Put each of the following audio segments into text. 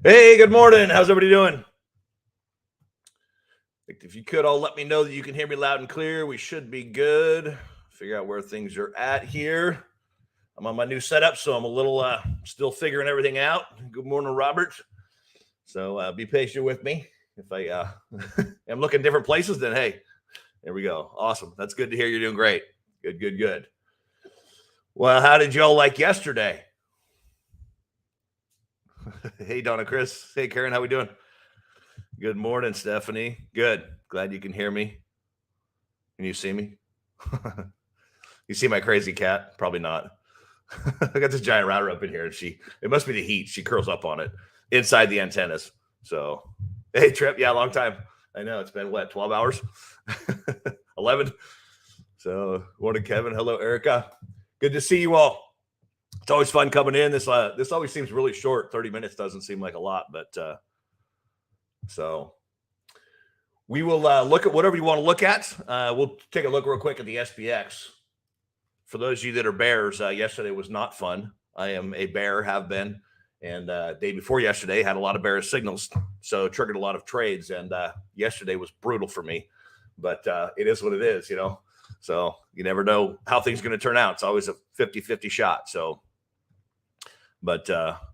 Hey, good morning. How's everybody doing? If you could all let me know that you can hear me loud and clear, we should be good. Figure out where things are at here. I'm on my new setup, so I'm a little still figuring everything out. Good morning, Robert. So be patient with me. If I am looking different places, then hey, there we go. Awesome. That's good to hear. You're doing great. Good. Well, how did y'all like yesterday? Hey, Donna, Chris. Hey, Karen. How we doing? Good morning, Stephanie. Good. Glad you can hear me. Can you see me? You see my crazy cat? Probably not. I got this giant router up in here, and it must be the heat. She curls up on it inside the antennas. So, hey, Trip. Yeah, long time. I know. It's been, 12 hours? 11. So, morning, Kevin. Hello, Erica. Good to see you all. It's always fun coming in. This always seems really short. 30 minutes doesn't seem like a lot, but so we will look at whatever you want to look at. We'll take a look real quick at the SPX. For those of you that are bears, yesterday was not fun. I am a bear, have been, and day before yesterday had a lot of bearish signals, so triggered a lot of trades, and yesterday was brutal for me. But it is what it is, you know. So you never know how things are going to turn out. It's always a 50-50 shot. So, but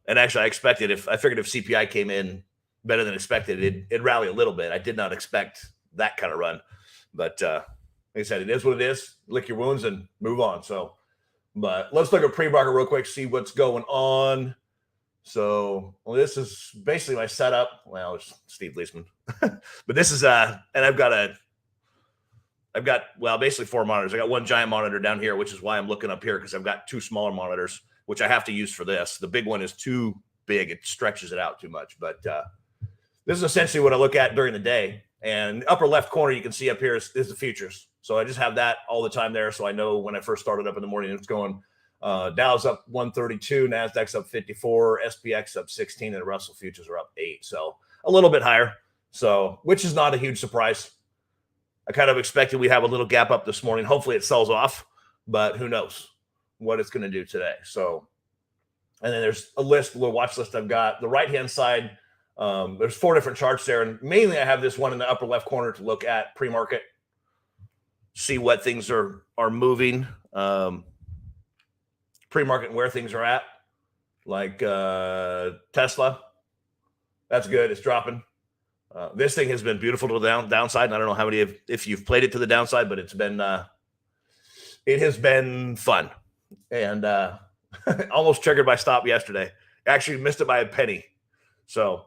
and actually, I figured if CPI came in better than expected, it'd rally a little bit. I did not expect that kind of run, but like I said, it is what it is. Lick your wounds and move on. So, but let's look at pre-market real quick, see what's going on. So, this is basically my setup. Well, it's Steve Leisman, but this is and I've got basically 4 monitors. I got one giant monitor down here, which is why I'm looking up here, because I've got 2 smaller monitors, which I have to use for this. The big one is too big; it stretches it out too much, but this is essentially what I look at during the day. And upper left corner, you can see up here is the futures. So I just have that all the time there. So I know when I first started up in the morning, it's going Dow's up 132, NASDAQ's up 54, SPX up 16, and the Russell futures are up 8. So a little bit higher. So, which is not a huge surprise. I kind of expected we'd have a little gap up this morning. Hopefully it sells off, but who knows what it's going to do today. So, and then there's a little watch list I've got. The right-hand side, there's 4 different charts there, and mainly I have this one in the upper left corner to look at pre-market, see what things are moving, pre-market and where things are at, like Tesla. That's good. It's dropping. This thing has been beautiful to the downside, and I don't know how many if you've played it to the downside, but it has been fun, and almost triggered my stop yesterday. Actually missed it by a penny. So,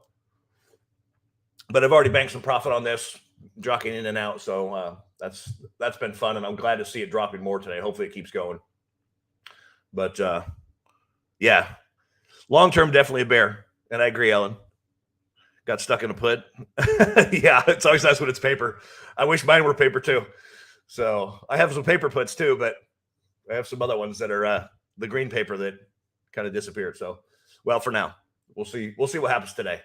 but I've already banked some profit on this, dropping in and out. So that's been fun, and I'm glad to see it dropping more today. Hopefully it keeps going. But yeah, long term, definitely a bear, and I agree, Ellen. Got stuck in a put. Yeah, it's always nice when it's paper. I wish mine were paper too. So I have some paper puts too, but I have some other ones that are the green paper that kind of disappeared. So, well, for now, we'll see. We'll see what happens today.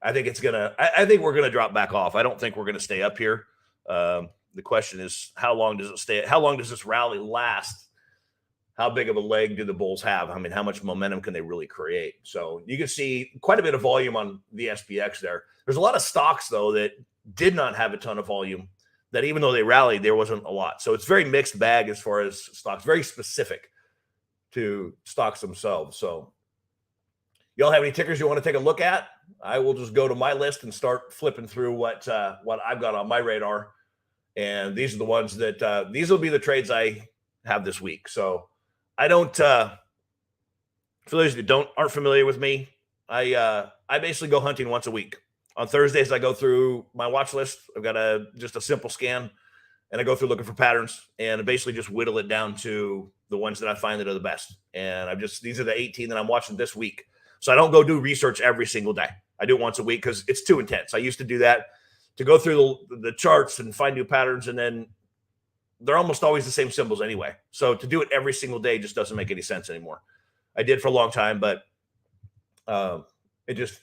I think I think we're gonna drop back off. I don't think we're gonna stay up here. The question is, how long does it stay? How long does this rally last? How big of a leg do the bulls have? I mean, how much momentum can they really create? So you can see quite a bit of volume on the SPX there. There's a lot of stocks, though, that did not have a ton of volume, that even though they rallied, there wasn't a lot. So it's very mixed bag as far as stocks, very specific to stocks themselves. So y'all have any tickers you want to take a look at? I will just go to my list and start flipping through what I've got on my radar. And these are the ones that these will be the trades I have this week. So I don't, for those that aren't familiar with me, I basically go hunting once a week. On Thursdays, I go through my watch list. I've got just a simple scan, and I go through looking for patterns, and I basically just whittle it down to the ones that I find that are the best. And these are the 18 that I'm watching this week. So I don't go do research every single day. I do it once a week because it's too intense. I used to do that, to go through the charts and find new patterns, and then they're almost always the same symbols anyway. So to do it every single day just doesn't make any sense anymore. I did for a long time, but it just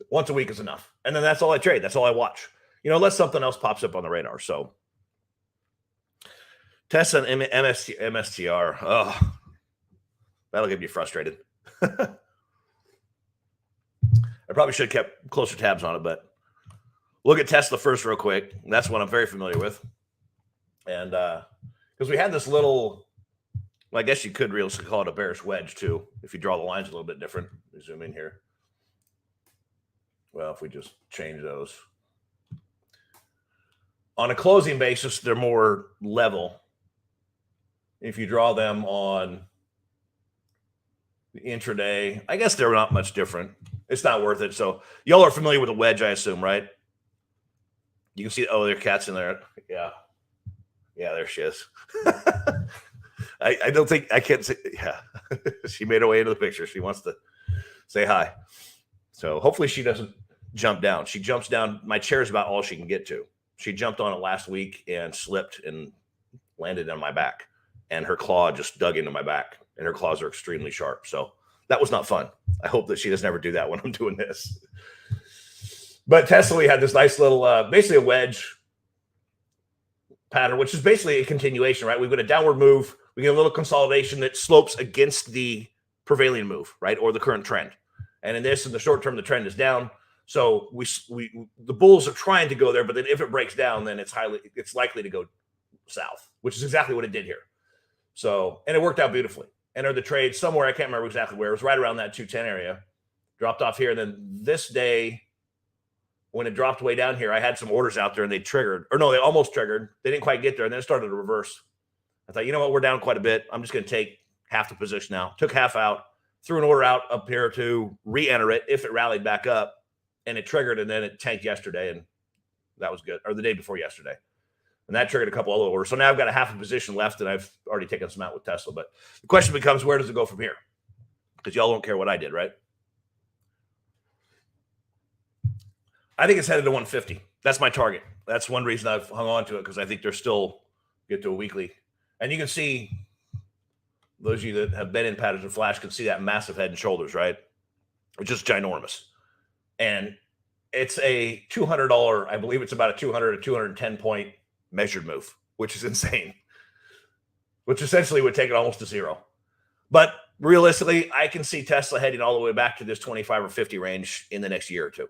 once a week is enough. And then that's all I trade. That's all I watch, unless something else pops up on the radar. So Tesla and MSTR. Oh, that'll get me frustrated. I probably should have kept closer tabs on it, but look at Tesla first real quick. That's one I'm very familiar with. And because we had this little, well, I guess you could really call it a bearish wedge too, if you draw the lines a little bit different. Let me zoom in here. Well, if we just change those. On a closing basis, they're more level. If you draw them on the intraday, I guess they're not much different. It's not worth it. So y'all are familiar with a wedge, I assume, right? You can see, oh, there are cats in there. Yeah. Yeah, there she is. I don't think, I can't say, yeah. She made her way into the picture. She wants to say hi. So hopefully she doesn't jump down. She jumps down. My chair is about all she can get to. She jumped on it last week and slipped and landed on my back. And her claw just dug into my back. And her claws are extremely sharp. So that was not fun. I hope that she doesn't ever do that when I'm doing this. But Tesla, we had this nice little, basically a wedge pattern, which is basically a continuation, right? We've got a downward move. We get a little consolidation that slopes against the prevailing move, right? Or the current trend. And in this, in the short term, the trend is down. So the bulls are trying to go there, but then if it breaks down, then it's likely to go south, which is exactly what it did here. So, and it worked out beautifully. Entered the trade somewhere, I can't remember exactly where. It was right around that 210 area. Dropped off here. And then this day, when it dropped way down here, I had some orders out there and they triggered. Or no, they almost triggered. They didn't quite get there. And then it started to reverse. I thought, you know what? We're down quite a bit. I'm just going to take half the position now. Took half out. Threw an order out up here to re-enter it if it rallied back up. And it triggered, and then it tanked yesterday, and that was good. Or the day before yesterday. And that triggered a couple other orders. So now I've got a half a position left, and I've already taken some out with Tesla. But the question becomes, where does it go from here? Because y'all don't care what I did, right? I think it's headed to 150. That's my target. That's one reason I've hung on to it, because I think they're still get to a weekly. And you can see, those of you that have been in Patterson Flash can see that massive head and shoulders, right? It's just ginormous. And it's a $200, I believe it's about a 200 to 210 point measured move, which is insane, which essentially would take it almost to zero. But realistically, I can see Tesla heading all the way back to this 25 or 50 range in the next year or two.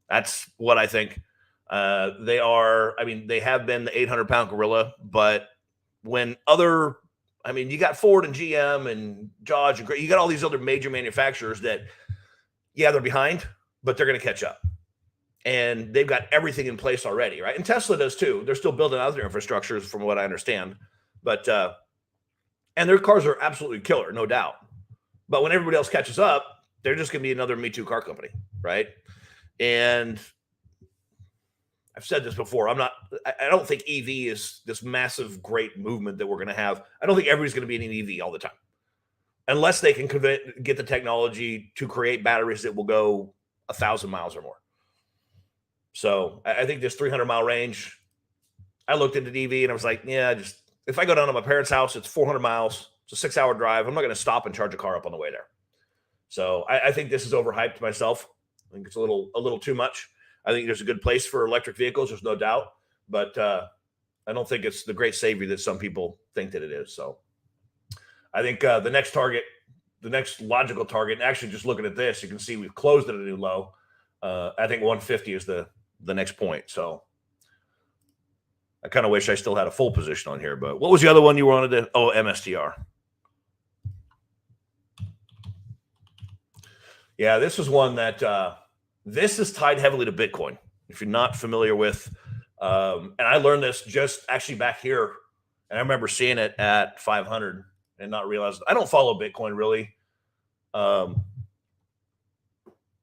That's what I think. They are, I mean, they have been the 800-pound gorilla, but when other, I mean, you got Ford and GM and Dodge, and you got all these other major manufacturers that, yeah, they're behind, but they're going to catch up. And they've got everything in place already, right? And Tesla does too. They're still building out their infrastructures from what I understand. But, and their cars are absolutely killer, no doubt. But when everybody else catches up, they're just going to be another Me Too car company, right? And I've said this before. I don't think EV is this massive, great movement that we're going to have. I don't think everybody's going to be in an EV all the time, unless they can get the technology to create batteries that will go 1,000 miles or more. So I think this 300-mile range, I looked into EV and I was like, yeah, just if I go down to my parents' house, it's 400 miles. It's a 6-hour drive. I'm not going to stop and charge a car up on the way there. So I think this is overhyped myself. I think it's a little too much. I think there's a good place for electric vehicles. There's no doubt. But I don't think it's the great savior that some people think that it is. So I think the next target, the next logical target, and actually just looking at this, you can see we've closed at a new low. I think 150 is the next point. So I kind of wish I still had a full position on here. But what was the other one you wanted to? Oh, MSTR. Yeah, this is one that this is tied heavily to Bitcoin. If you're not familiar with, and I learned this just actually back here, and I remember seeing it at 500 and not realizing I don't follow Bitcoin really.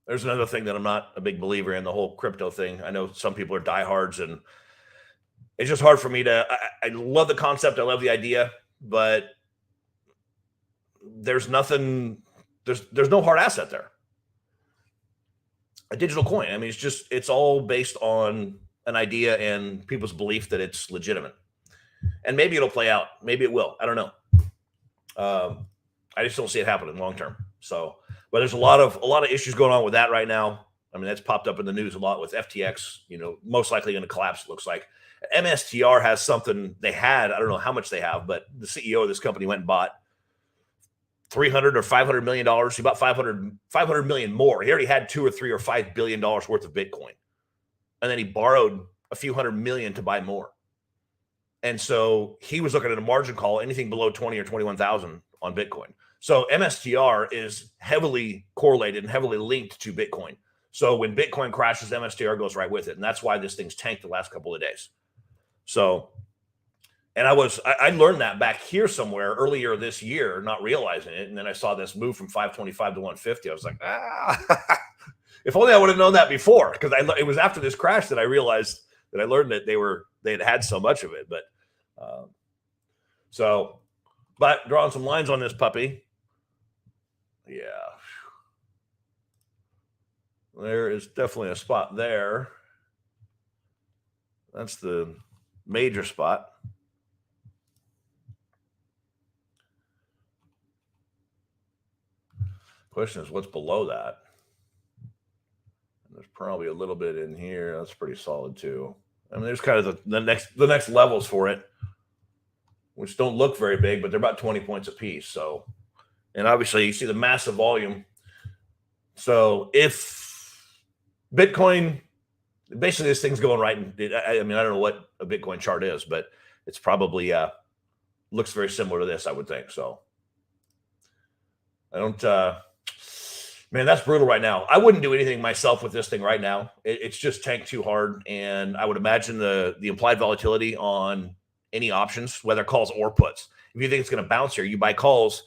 There's another thing that I'm not a big believer in, the whole crypto thing. I know some people are diehards, and it's just hard for me to. I love the concept, I love the idea, but there's nothing. There's no hard asset there. A digital coin. I mean, it's all based on an idea and people's belief that it's legitimate. And maybe it'll play out. Maybe it will. I don't know. I just don't see it happening long term. So, but there's a lot of issues going on with that right now. I mean, that's popped up in the news a lot with FTX, most likely going to collapse, it looks like. MSTR has something they had. I don't know how much they have, but the CEO of this company went and bought $300 or $500 million. He bought 500 million more. He already had $2 or $3 or $5 billion worth of Bitcoin. And then he borrowed a few hundred million to buy more. And so he was looking at a margin call, anything below 20 or 21,000 on Bitcoin. So MSTR is heavily correlated and heavily linked to Bitcoin. So when Bitcoin crashes, MSTR goes right with it. And that's why this thing's tanked the last couple of days. So, and I learned that back here somewhere earlier this year, not realizing it. And then I saw this move from 525 to 150. I was like, if only I would have known that before, because it was after this crash that I realized that I learned that they had so much of it. But but drawing some lines on this puppy. Yeah. There is definitely a spot there. That's the major spot. Question is, what's below that? There's probably a little bit in here. That's pretty solid too. I mean, there's kind of the next levels for it, which don't look very big, but they're about 20 points apiece. So, and obviously you see the massive volume. So if Bitcoin, basically this thing's going right. I mean, I don't know what a Bitcoin chart is, but it's probably looks very similar to this, I would think. So I don't, man, that's brutal right now. I wouldn't do anything myself with this thing right now. It's just tanked too hard. And I would imagine the implied volatility on any options, whether calls or puts. If you think it's going to bounce here, you buy calls.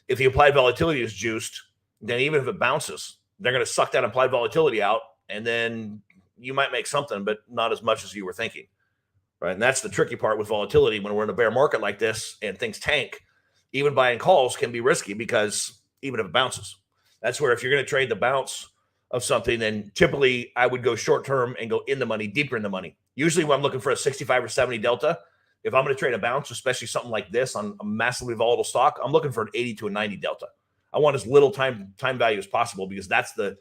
If the implied volatility is juiced, then even if it bounces, they're going to suck that implied volatility out. And then you might make something, but not as much as you were thinking. Right. And that's the tricky part with volatility. When we're in a bear market like this and things tank, even buying calls can be risky, because even if it bounces, that's where if you're going to trade the bounce of something, then typically I would go short term and go in the money, deeper in the money. Usually when I'm looking for a 65 or 70 delta, if I'm going to trade a bounce, especially something like this on a massively volatile stock, I'm looking for an 80 to a 90 delta. I want as little time value as possible, because that's the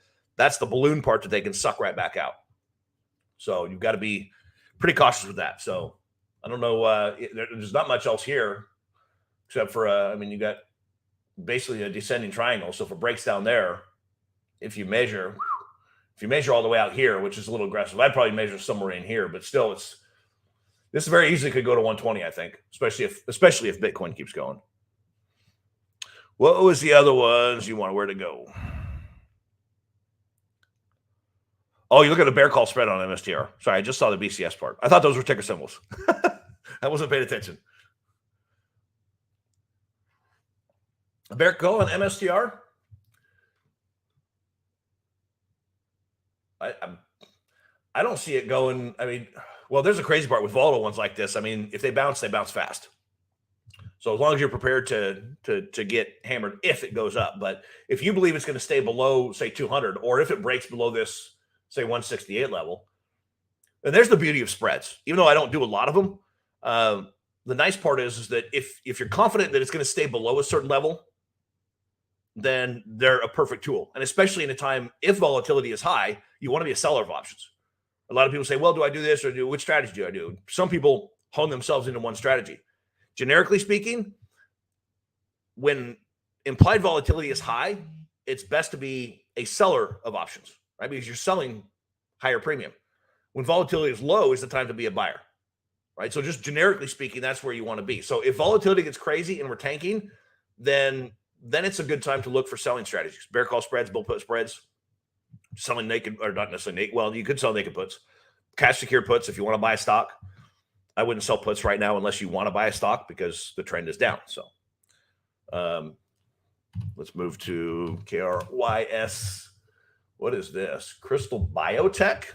balloon part that they can suck right back out. So you've got to be pretty cautious with that. So I don't know. There's not much else here except for, I mean, you got basically a descending triangle. So if it breaks down there, if you measure all the way out here, which is a little aggressive, I'd probably measure somewhere in here, but still this very easily could go to 120, I think, especially if Bitcoin keeps going. What was the other ones you want? Where to go? Oh, you look at the bear call spread on MSTR. Sorry, I just saw the BCS part. I thought those were ticker symbols. I wasn't paying attention. A bear call on MSTR? I don't see it going. I mean, well, there's a crazy part with volatile ones like this. I mean, if they bounce fast. So as long as you're prepared to get hammered if it goes up. But if you believe it's going to stay below, say, 200, or if it breaks below this, say, 168 level, and there's the beauty of spreads. Even though I don't do a lot of them, the nice part is that if you're confident that it's going to stay below a certain level, then they're a perfect tool. And especially in a time, if volatility is high, you want to be a seller of options. A lot of people say, well, do I do this or which strategy do I do? Some people hone themselves into one strategy. Generically speaking, when implied volatility is high, it's best to be a seller of options, right? Because you're selling higher premium. When volatility is low is the time to be a buyer, right? So just generically speaking, that's where you want to be. So if volatility gets crazy and we're tanking, then it's a good time to look for selling strategies. Bear call spreads, bull put spreads, selling naked, or not necessarily naked. Well, you could sell naked puts, cash secured puts if you want to buy a stock. I wouldn't sell puts right now unless you want to buy a stock because the trend is down. So let's move to KRYS. What is this? Crystal Biotech?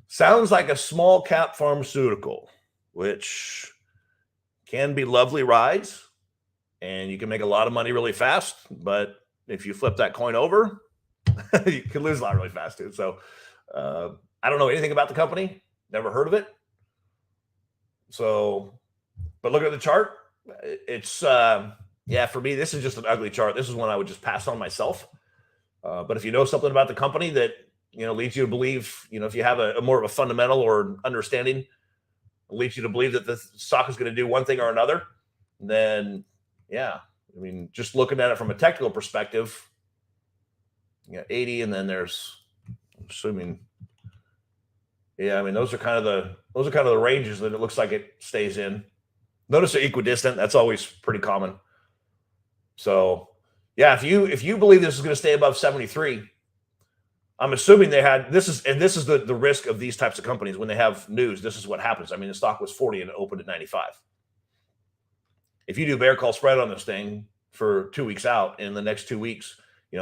Sounds like a small cap pharmaceutical, which can be lovely rides, and you can make a lot of money really fast. But if you flip that coin over, you can lose a lot really fast too. So I don't know anything about the company, never heard of it. So, but look at the chart. It's yeah, for me, this is just an ugly chart. This is one I would just pass on myself. But if you know something about the company that leads you to believe, if you have a more of a fundamental or understanding, leads you to believe that the stock is going to do one thing or another, then Yeah. I mean, just looking at it from a technical perspective, you got 80, and then there's, I'm assuming, yeah, I mean, those are kind of the ranges that it looks like it stays in. Notice they're equidistant. That's always pretty common. So yeah, if you believe this is going to stay above 73, I'm assuming they had this is the risk of these types of companies when they have news. This is what happens. I mean, the stock was 40 and it opened at 95. If you do bear call spread on this thing for 2 weeks out, in the next 2 weeks,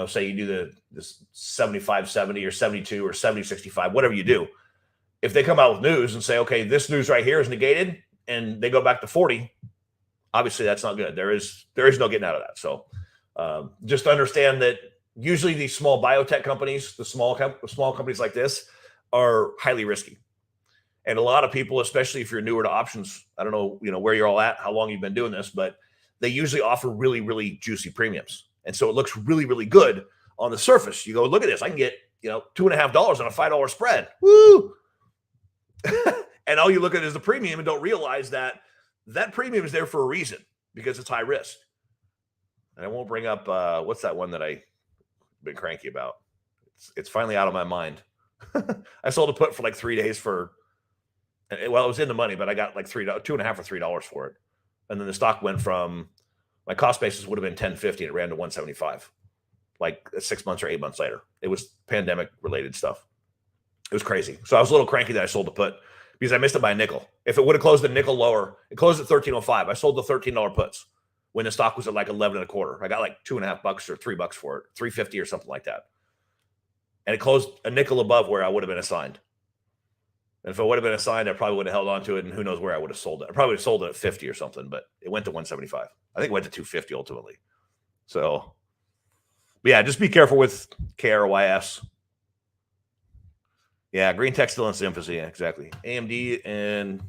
say you do this 75-70 or 72 or 70-65, whatever you do, if they come out with news and say, okay, this news right here is negated, and they go back to 40, obviously that's not good. There is no getting out of that. So just understand that usually these small biotech companies, the small companies like this, are highly risky. And a lot of people, especially if you're newer to options, I don't know, where you're all at, how long you've been doing this, but they usually offer really, really juicy premiums. And so it looks really, really good on the surface. You go, look at this. I can get, $2.50 on a $5 spread. Woo! And all you look at is the premium and don't realize that premium is there for a reason, because it's high risk. And I won't bring up, what's that one that I've been cranky about? It's finally out of my mind. I sold a put for like 3 days it was in the money, but I got like $2.50 or $3 for it. And then the stock went from, my cost basis would have been 1050 and it ran to 175, like 6 months or 8 months later. It was pandemic related stuff. It was crazy. So I was a little cranky that I sold the put because I missed it by a nickel. If it would have closed a nickel lower, it closed at 13.05. I sold the $13 puts when the stock was at like 11.25. I got like $2.50 or $3 for it, 350 or something like that. And it closed a nickel above where I would have been assigned. And if it would have been assigned, I probably would have held on to it, and who knows where I would have sold it. I probably would have sold it at 50 or something, but it went to 175. I think it went to 250 ultimately. So, but yeah, just be careful with KRYS. Yeah, green tech still in its infancy. Yeah, exactly. AMD, and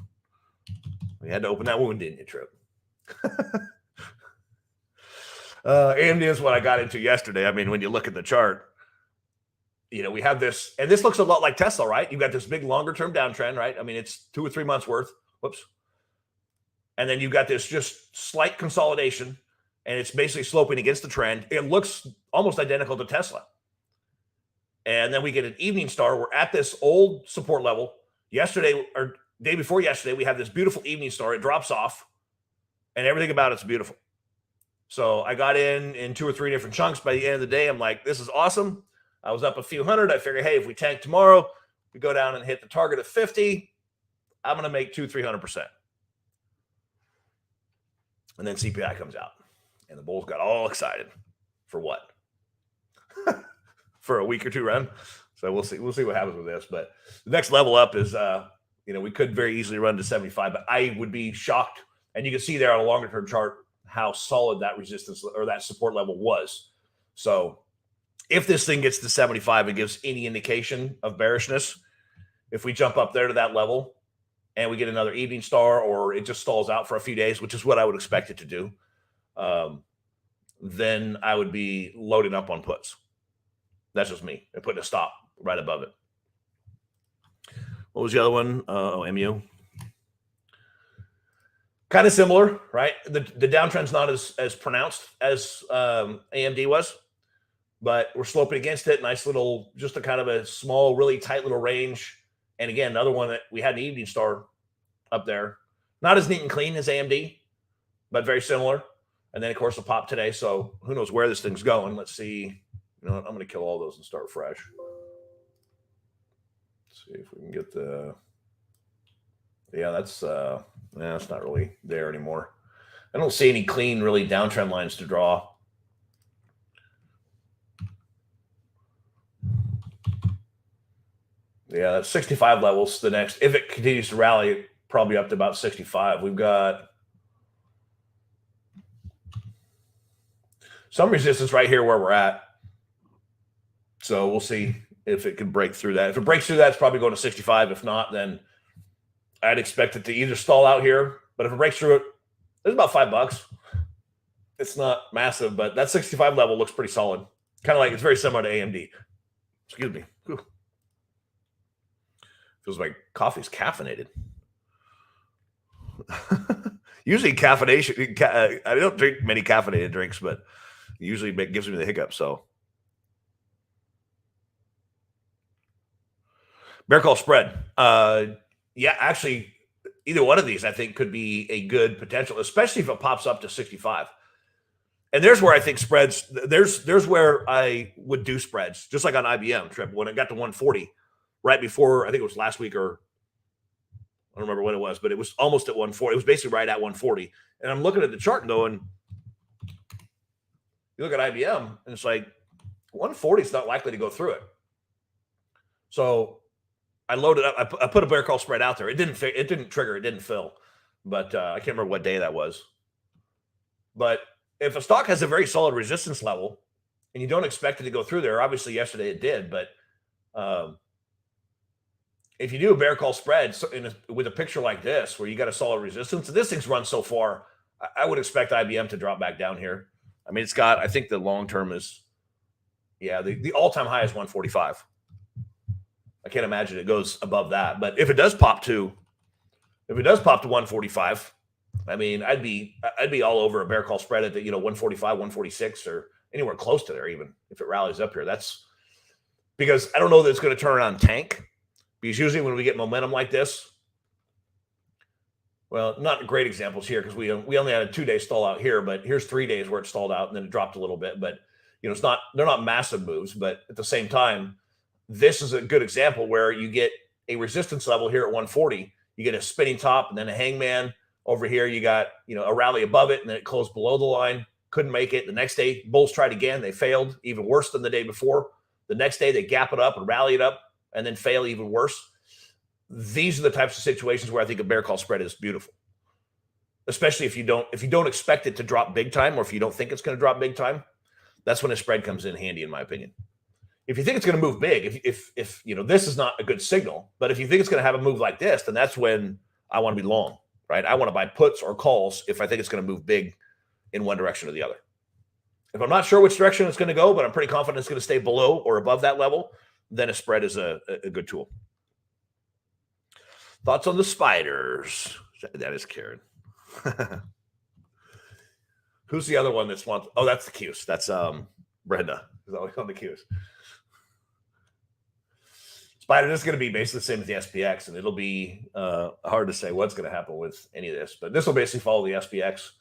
we had to open that wound, didn't you, Trip? AMD is what I got into yesterday. I mean, when you look at the chart, we have this, and this looks a lot like Tesla, right? You've got this big longer-term downtrend, right? I mean, it's 2 or 3 months worth. Whoops. And then you've got this just slight consolidation, and it's basically sloping against the trend. It looks almost identical to Tesla. And then we get an evening star. We're at this old support level. Yesterday, or day before yesterday, we have this beautiful evening star. It drops off, and everything about it's beautiful. So I got in 2 or 3 different chunks. By the end of the day, I'm like, this is awesome. I was up a few hundred. I figured, hey, if we tank tomorrow, we go down and hit the target of 50, I'm going to make 200-300%. And then CPI comes out, and the bulls got all excited. For what? For a week or two run. So we'll see what happens with this. But the next level up is, we could very easily run to 75, but I would be shocked. And you can see there on a longer term chart how solid that resistance or that support level was. So if this thing gets to 75 and gives any indication of bearishness, if we jump up there to that level and we get another evening star, or it just stalls out for a few days, which is what I would expect it to do, then I would be loading up on puts. That's just me. And putting a stop right above it. What was the other one? MU. Kind of similar, right? The downtrend's not as pronounced as AMD was, but we're sloping against it. Nice little, just a kind of a small, really tight little range. And again, another one that we had an evening star up there. Not as neat and clean as AMD, but very similar. And then, of course, a pop today. So who knows where this thing's going. Let's see. You know what? I'm going to kill all those and start fresh. Let's see if we can get the... Yeah, that's not really there anymore. I don't see any clean, really downtrend lines to draw. Yeah, that's 65 levels. The next, if it continues to rally, probably up to about 65. We've got some resistance right here where we're at. So we'll see if it can break through that. If it breaks through that, it's probably going to 65. If not, then I'd expect it to either stall out here. But if it breaks through it, it's about $5. It's not massive, but that 65 level looks pretty solid. Kind of like it's very similar to AMD. Excuse me. Whew. Feels like coffee's caffeinated. Usually caffeination. I don't drink many caffeinated drinks, but usually it gives me the hiccup. So bear call spread. Yeah, actually, either one of these I think could be a good potential, especially if it pops up to 65. And there's where I think spreads. There's where I would do spreads, just like on IBM Trip when it got to 140, right before I think it was last week or I don't remember when it was, but it was almost at 140. It was basically right at 140. And I'm looking at the chart and going, you look at IBM and it's like 140 is not likely to go through it. So I loaded up. I put a bear call spread out there. It didn't trigger. It didn't fill. But I can't remember what day that was. But if a stock has a very solid resistance level and you don't expect it to go through there, obviously yesterday it did. But if you do a bear call spread with a picture like this, where you got a solid resistance, and this thing's run so far, I would expect IBM to drop back down here. I mean, I think the long term is, the all-time high is 145. I can't imagine it goes above that. But if it does pop to 145, I mean, I'd be all over a bear call spread at the 145, 146, or anywhere close to there, even if it rallies up here. That's because I don't know that it's going to turn around and tank. Because usually when we get momentum like this, well, not great examples here because we only had a 2-day stall out here, but here's 3 days where it stalled out and then it dropped a little bit. But they're not massive moves, but at the same time, this is a good example where you get a resistance level here at 140, you get a spinning top and then a hangman. Over here, you got a rally above it, and then it closed below the line. Couldn't make it. The next day, bulls tried again. They failed, even worse than the day before. The next day, they gap it up and rally it up, and then fail even worse. These are the types of situations where I think a bear call spread is beautiful, especially if you don't expect it to drop big time, or if you don't think it's going to drop big time. That's when a spread comes in handy, in my opinion. If you think it's going to move big, if this is not a good signal, but if you think it's going to have a move like this, then that's when I want to be long. Right? I want to buy puts or calls if I think it's going to move big in one direction or the other. If I'm not sure which direction it's going to go, but I'm pretty confident it's going to stay below or above that level, then a spread is a good tool. Thoughts on the spiders? That is Karen. Who's the other one that's wants? Oh, that's the Qs. That's Brenda. Is always on the Qs. Spider, this is going to be basically the same as the SPX, and it'll be hard to say what's going to happen with any of this. But this will basically follow the SPX.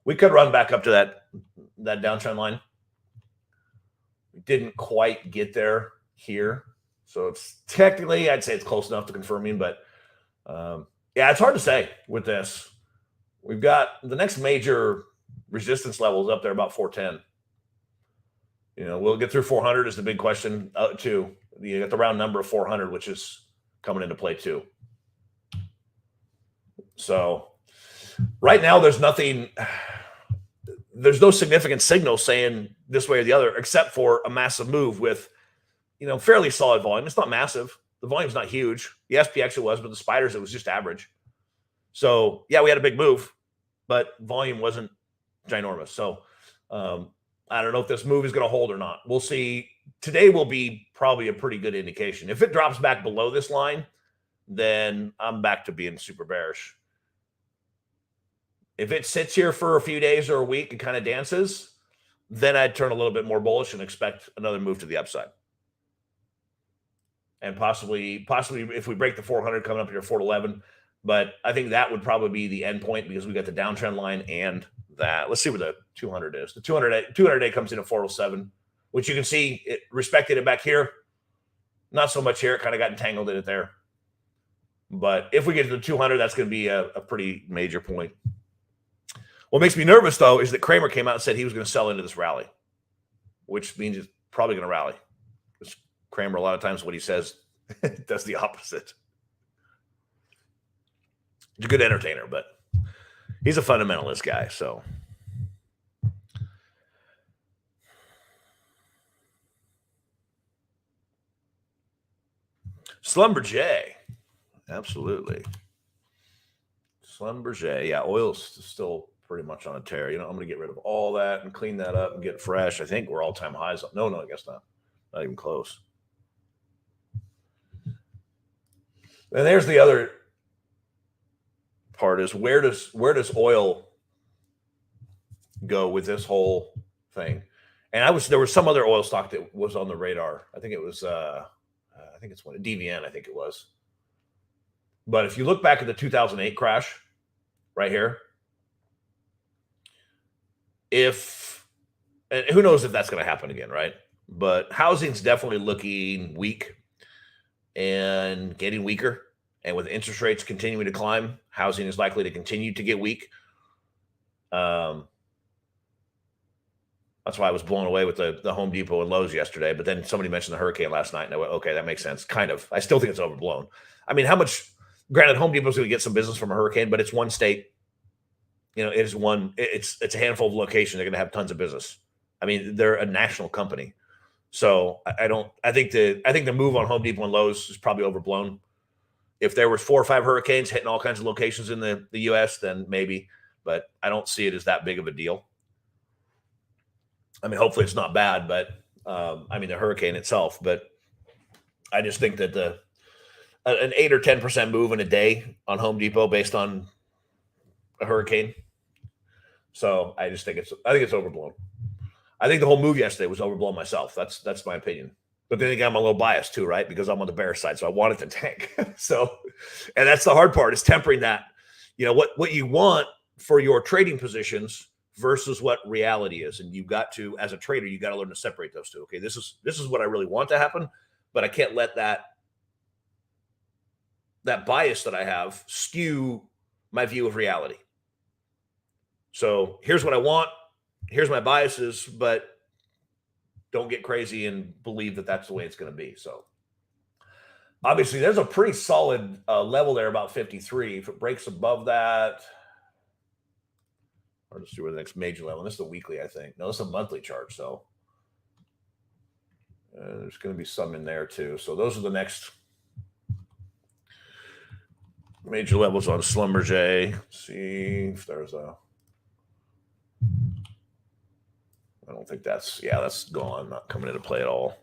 We could run back up to that downtrend line. We didn't quite get there here. So it's technically, I'd say it's close enough to confirming. But, it's hard to say with this. We've got the next major resistance levels up there about 410. We'll get through 400 is the big question, too. You got the round number of 400, which is coming into play too. So right now, there's no significant signal saying this way or the other, except for a massive move with, fairly solid volume. It's not massive. The volume's not huge. The SPX it was, but the spiders, it was just average. So we had a big move, but volume wasn't ginormous. So I don't know if this move is going to hold or not. We'll see. Today will be probably a pretty good indication. If it drops back below this line, then I'm back to being super bearish. If it sits here for a few days or a week and kind of dances, then I'd turn a little bit more bullish and expect another move to the upside. And possibly if we break the 400 coming up here, 411. But I think that would probably be the end point because we got the downtrend line and that. Let's see what the 200 is. The 200 day comes in at 407, which you can see it respected it back here. Not so much here. It kind of got entangled in it there. But if we get to the 200, that's going to be a pretty major point. What makes me nervous, though, is that Kramer came out and said he was going to sell into this rally, which means it's probably going to rally. Because Kramer, a lot of times what he says does the opposite. He's a good entertainer, but he's a fundamentalist guy, so. Slumberjay. Absolutely. Slumberjay. Yeah, oil's still pretty much on a tear. I'm going to get rid of all that and clean that up and get fresh. I think we're all-time highs. No, I guess not. Not even close. And there's the other part is where does oil go with this whole thing? And there was some other oil stock that was on the radar. I think it was I think it's one DVN, I think it was. But if you look back at the 2008 crash right here, and who knows if that's going to happen again, right? But housing's definitely looking weak and getting weaker. And with interest rates continuing to climb, housing is likely to continue to get weak. That's why I was blown away with the Home Depot and Lowe's yesterday. But then somebody mentioned the hurricane last night, and I went, okay, that makes sense. Kind of. I still think it's overblown. I mean, how much? Granted, Home Depot's going to get some business from a hurricane, but it's one state. You know, it is one. It's a handful of locations. They're going to have tons of business. I mean, they're a national company, so I think the move on Home Depot and Lowe's is probably overblown. If there was 4 or 5 hurricanes hitting all kinds of locations in the U.S., then maybe, but I don't see it as that big of a deal. I mean, hopefully it's not bad, but I mean the hurricane itself. But I just think that an 8 or 10% move in a day on Home Depot based on a hurricane. So I think it's overblown. I think the whole move yesterday was overblown myself. That's my opinion. But then again, I'm a little biased too, right? Because I'm on the bear side, so I want it to tank. So, and that's the hard part is tempering that. You know what you want for your trading positions versus what reality is. And you've got to, as a trader, you got to learn to separate those two. Okay, this is what I really want to happen, but I can't let that bias that I have skew my view of reality. So here's what I want. Here's my biases, but don't get crazy and believe that that's the way it's going to be. So obviously there's a pretty solid level there, about 53. If it breaks above that, or let's see where the next major level. This is the weekly, I think. No, this is a monthly chart. So there's going to be some in there too. So those are the next major levels on Schlumberger. Let's see if there's I don't think that's gone. Not coming into play at all.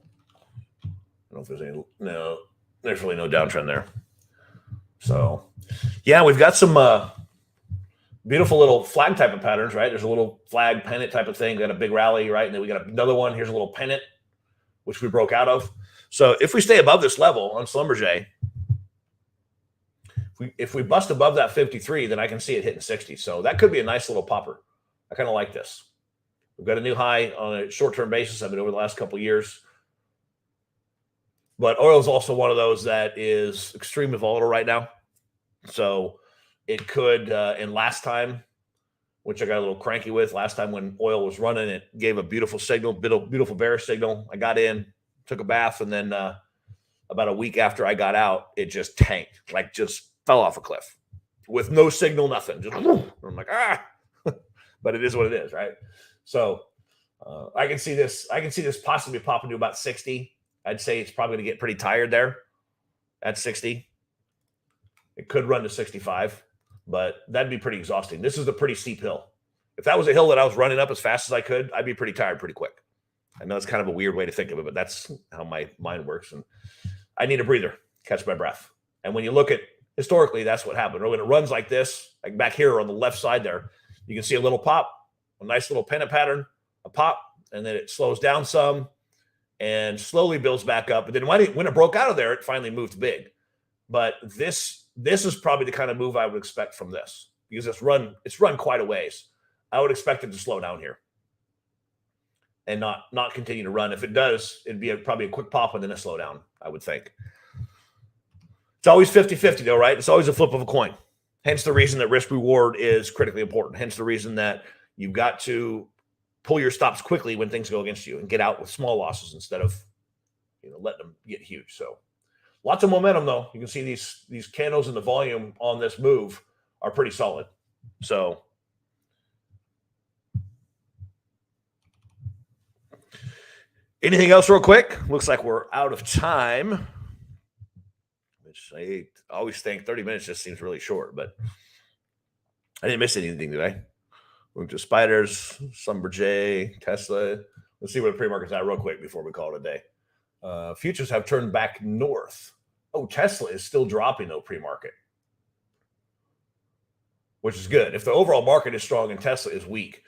I don't know if there's there's really no downtrend there. So yeah, we've got some beautiful little flag type of patterns, right? There's a little flag pennant type of thing. We got a big rally, right? And then we got another one. Here's a little pennant, which we broke out of. So if we stay above this level on Schlumberger, if we bust above that 53, then I can see it hitting 60. So that could be a nice little popper. I kind of like this. We've got a new high on a short-term basis. I've been over the last couple of years. But oil is also one of those that is extremely volatile right now. So it could, and last time, which I got a little cranky with, last time when oil was running, it gave a beautiful signal, beautiful bearish signal. I got in, took a bath, and then about a week after I got out, it just tanked, like just fell off a cliff with no signal, nothing. Just, I'm like, but it is what it is, right? So I can see this possibly popping to about 60. I'd say it's probably going to get pretty tired there at 60. It could run to 65, but that'd be pretty exhausting. This is a pretty steep hill. If that was a hill that I was running up as fast as I could, I'd be pretty tired pretty quick. I know it's kind of a weird way to think of it, but that's how my mind works. And I need a breather, catch my breath. And when you look at historically, that's what happened. Or when it runs like this, like back here on the left side there, you can see a little pop, a nice little pennant pattern, a pop, and then it slows down some and slowly builds back up. But then when it broke out of there, it finally moved big. But this is probably the kind of move I would expect from this because it's run quite a ways. I would expect it to slow down here and not continue to run. If it does, it'd be probably a quick pop and then a slowdown, I would think. It's always 50-50 though, right? It's always a flip of a coin. Hence the reason that risk reward is critically important. Hence the reason that you've got to pull your stops quickly when things go against you and get out with small losses instead of letting them get huge. So lots of momentum though. You can see these candles and the volume on this move are pretty solid. So anything else real quick? Looks like we're out of time. Which I always think 30 minutes just seems really short, but I didn't miss anything, did I? We're to spiders, Schlumberger, Tesla. Let's see where the pre-market's at real quick before we call it a day. Futures have turned back north. Oh, Tesla is still dropping though pre-market. which is good. If the overall market is strong and Tesla is weak,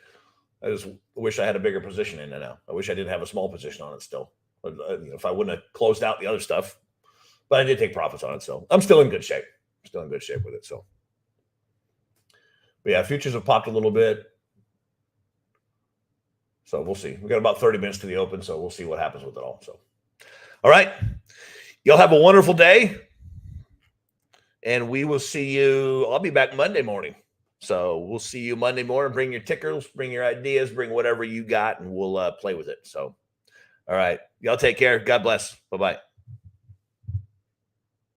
I just wish I had a bigger position in it now. I wish I didn't have a small position on it still. If I wouldn't have closed out the other stuff, but I did take profits on it. So I'm still in good shape. Still in good shape with it. So, but yeah, futures have popped a little bit. So we'll see. We got about 30 minutes to the open, so we'll see what happens with it all. So, all right. Y'all have a wonderful day. And we will see you. I'll be back Monday morning. So we'll see you Monday morning. Bring your tickers, bring your ideas, bring whatever you got, and we'll play with it. So, all right. Y'all take care. God bless. Bye-bye.